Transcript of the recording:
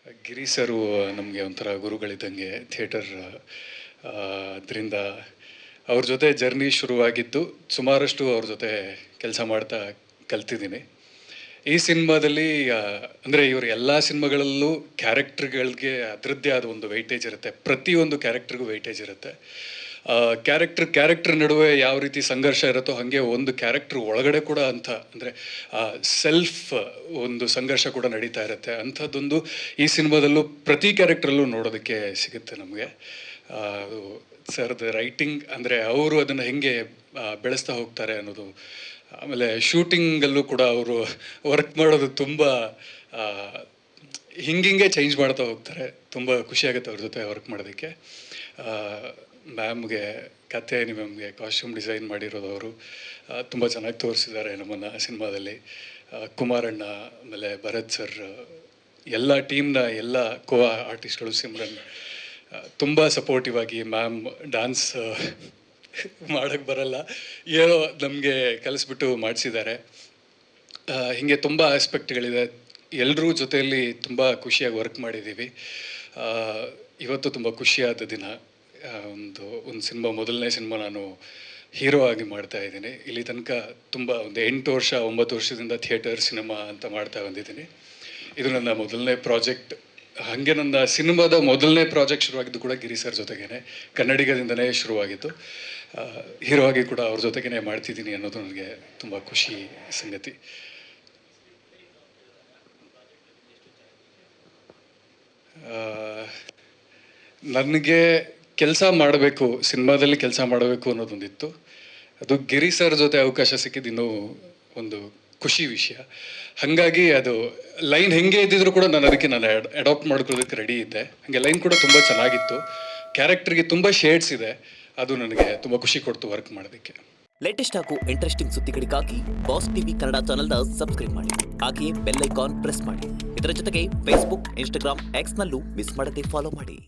ಗಿರಿ ಸರು ನಮಗೆ ಒಂಥರ ಗುರುಗಳಿದ್ದಂಗೆ ಥಿಯೇಟರ್. ಅದರಿಂದ ಅವ್ರ ಜೊತೆ ಜರ್ನಿ ಶುರುವಾಗಿದ್ದು ಸುಮಾರಷ್ಟು ಅವ್ರ ಜೊತೆ ಕೆಲಸ ಮಾಡ್ತಾ ಕಲ್ತಿದ್ದೀನಿ. ಈ ಸಿನಿಮಾದಲ್ಲಿ ಅಂದರೆ ಇವರು ಎಲ್ಲ ಸಿನಿಮಾಗಳಲ್ಲೂ ಕ್ಯಾರೆಕ್ಟರ್ಗಳಿಗೆ ಅದರದ್ದೇ ಆದ ಒಂದು ವೆಯ್ಟೇಜ್ ಇರುತ್ತೆ. ಪ್ರತಿಯೊಂದು ಕ್ಯಾರೆಕ್ಟರ್ಗೂ ವೆಯ್ಟೇಜ್ ಇರುತ್ತೆ. ಕ್ಯಾರೆಕ್ಟರ್ ನಡುವೆ ಯಾವ ರೀತಿ ಸಂಘರ್ಷ ಇರುತ್ತೋ ಹಾಗೆ ಒಂದು ಕ್ಯಾರೆಕ್ಟರ್ ಒಳಗಡೆ ಕೂಡ ಅಂದರೆ ಸೆಲ್ಫ್ ಒಂದು ಸಂಘರ್ಷ ಕೂಡ ನಡೀತಾ ಇರುತ್ತೆ. ಅಂಥದ್ದೊಂದು ಈ ಸಿನಿಮಾದಲ್ಲೂ ಪ್ರತಿ ಕ್ಯಾರೆಕ್ಟ್ರಲ್ಲೂ ನೋಡೋದಕ್ಕೆ ಸಿಗುತ್ತೆ ನಮಗೆ. ಅದು ಸರ್ದು ರೈಟಿಂಗ್ ಅಂದರೆ ಅವರು ಅದನ್ನು ಹೆಂಗೆ ಬೆಳೆಸ್ತಾ ಹೋಗ್ತಾರೆ ಅನ್ನೋದು. ಆಮೇಲೆ ಶೂಟಿಂಗಲ್ಲೂ ಕೂಡ ಅವರು ವರ್ಕ್ ಮಾಡೋದು ತುಂಬ ಹಿಂಗೆ ಚೇಂಜ್ ಮಾಡ್ತಾ ಹೋಗ್ತಾರೆ. ತುಂಬ ಖುಷಿಯಾಗುತ್ತೆ ಅವ್ರ ಜೊತೆ ವರ್ಕ್ ಮಾಡೋದಕ್ಕೆ. ಮ್ಯಾಮ್ಗೆ ಕಥೆ ಮ್ಯಾಮ್ಗೆ ಕಾಸ್ಟ್ಯೂಮ್ ಡಿಸೈನ್ ಮಾಡಿರೋದು ಅವರು ತುಂಬ ಚೆನ್ನಾಗಿ ತೋರಿಸಿದ್ದಾರೆ ನಮ್ಮನ್ನು ಸಿನಿಮಾದಲ್ಲಿ. ಕುಮಾರಣ್ಣ, ಆಮೇಲೆ ಭರತ್ ಸರ್, ಎಲ್ಲ ಟೀಮ್ನ ಎಲ್ಲ ಕೋ ಆರ್ಟಿಸ್ಟ್ಗಳು, ಸಿಮ್ರನ್ ತುಂಬ ಸಪೋರ್ಟಿವ್ ಆಗಿ. ಮ್ಯಾಮ್ ಡ್ಯಾನ್ಸ್ ಮಾಡೋಕ್ಕೆ ಬರಲ್ಲ, ಏನೋ ನಮಗೆ ಕಲಿಸ್ಬಿಟ್ಟು ಮಾಡಿಸಿದ್ದಾರೆ. ಹೀಗೆ ತುಂಬ ಆಸ್ಪೆಕ್ಟ್ಗಳಿದೆ. ಎಲ್ಲರೂ ಜೊತೆಯಲ್ಲಿ ತುಂಬ ಖುಷಿಯಾಗಿ ವರ್ಕ್ ಮಾಡಿದ್ದೀವಿ. ಇವತ್ತು ತುಂಬ ಖುಷಿಯಾದ ದಿನ. ಒಂದು ಸಿನಿಮಾ, ಮೊದಲನೇ ಸಿನಿಮಾ ನಾನು ಹೀರೋ ಆಗಿ ಮಾಡ್ತಾ ಇದ್ದೀನಿ. ಇಲ್ಲಿ ತನಕ ತುಂಬ ಒಂದು 8 ವರ್ಷ 9 ವರ್ಷದಿಂದ ಥಿಯೇಟರ್ ಸಿನಿಮಾ ಅಂತ ಮಾಡ್ತಾ ಬಂದಿದ್ದೀನಿ. ಇದು ನನ್ನ ಮೊದಲನೇ ಪ್ರಾಜೆಕ್ಟ್. ಹಾಗೆ ನನ್ನ ಸಿನಿಮಾದ ಮೊದಲನೇ ಪ್ರಾಜೆಕ್ಟ್ ಶುರುವಾಗಿದ್ದು ಕೂಡ ಗಿರಿ ಸರ್ ಜೊತೆಗೇ, ಕನ್ನಡಿಗದಿಂದನೇ ಶುರುವಾಗಿತ್ತು. ಹೀರೋ ಆಗಿ ಕೂಡ ಅವ್ರ ಜೊತೆಗೇ ಮಾಡ್ತಿದ್ದೀನಿ ಅನ್ನೋದು ನನಗೆ ತುಂಬ ಖುಷಿ ಸಂಗತಿ. ನನಗೆ ಕೆಲಸ ಮಾಡಬೇಕು, ಸಿನಿಮಾದಲ್ಲಿ ಕೆಲಸ ಮಾಡಬೇಕು ಅನ್ನೋದೊಂದಿತ್ತು. ಅದು ಗಿರಿ ಸರ್ ಜೊತೆ ಅವಕಾಶ ಸಿಕ್ಕಿದ್ದು ಇನ್ನೂ ಒಂದು ಖುಷಿ ವಿಷಯ. ಹಾಗಾಗಿ ಅದು ಲೈನ್ ಹೆಂಗೆ ಇದ್ದಿದ್ರು ಕೂಡ ನಾನು ಅಡಾಪ್ಟ್ ಮಾಡ್ಕೊಳ್ಳೋದಕ್ಕೆ ರೆಡಿ ಇದ್ದೆ. ಹಾಗೆ ಲೈನ್ ಕೂಡ ತುಂಬ ಚೆನ್ನಾಗಿತ್ತು. ಕ್ಯಾರೆಕ್ಟರ್ಗೆ ತುಂಬ ಶೇಡ್ಸ್ ಇದೆ. ಅದು ನನಗೆ ತುಂಬ ಖುಷಿ ಕೊಡ್ತು ವರ್ಕ್ ಮಾಡೋದಕ್ಕೆ. ಲೇಟೆಸ್ಟ್ ಹಾಗೂ ಇಂಟ್ರೆಸ್ಟಿಂಗ್ ಸುದ್ದಿಗಳಿಗಾಗಿ ಬಾಸ್ ಟಿವಿ ಕನ್ನಡ ಚಾನೆಲ್ನ ಸಬ್ಸ್ಕ್ರೈಬ್ ಮಾಡಿ. ಹಾಗೆಯೇ ಬೆಲ್ ಐಕಾನ್ ಪ್ರೆಸ್ ಮಾಡಿ. ಇದರ ಜೊತೆಗೆ ಫೇಸ್ಬುಕ್, ಇನ್ಸ್ಟಾಗ್ರಾಮ್, ಎಕ್ಸ್ನಲ್ಲೂ ಮಿಸ್ ಮಾಡದೆ ಫಾಲೋ ಮಾಡಿ.